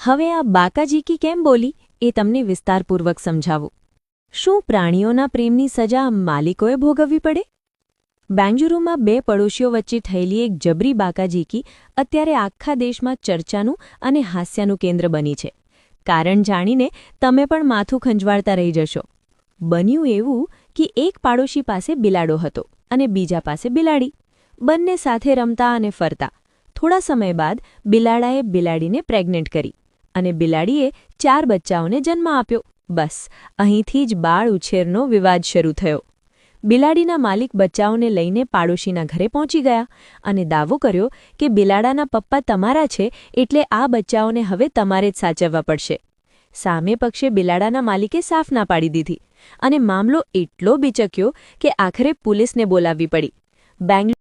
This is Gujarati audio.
હવે આ બાકાજીકી કેમ બોલી એ તમને વિસ્તારપૂર્વક સમજાવું. શું પ્રાણીઓના પ્રેમની સજા માલિકોએ ભોગવવી પડે? બેંગલુરુમાં બે પડોશીઓ વચ્ચે થયેલી એક જબરી બાકાજીકી અત્યારે આખા દેશમાં ચર્ચાનું અને હાસ્યનું કેન્દ્ર બની છે. કારણ જાણીને તમે પણ માથું ખંજવાળતા રહી જશો. બન્યું એવું કે એક પાડોશી પાસે બિલાડો હતો અને બીજા પાસે બિલાડી. બંને સાથે રમતા અને ફરતા. થોડા સમય બાદ બિલાડાએ બિલાડીને પ્રેગ્નેન્ટ કરી અને બિલાડીએ 4 બચ્ચાઓને જન્મ આપ્યો. બસ અહીંથી જ બાળ ઉછેરનો વિવાદ શરૂ થયો. બિલાડીના માલિક બચ્ચાઓને લઈને પાડોશીના ઘરે પહોંચી ગયા અને દાવો કર્યો કે બિલાડાના પપ્પા તમારા છે એટલે આ બચ્ચાઓને હવે તમારે જ સાચવવા પડશે. સામે પક્ષે બિલાડાના માલિકે સાફ ના પાડી દીધી અને મામલો એટલો બિચક્યો કે આખરે પોલીસને બોલાવવી પડી. બેંગ્લોર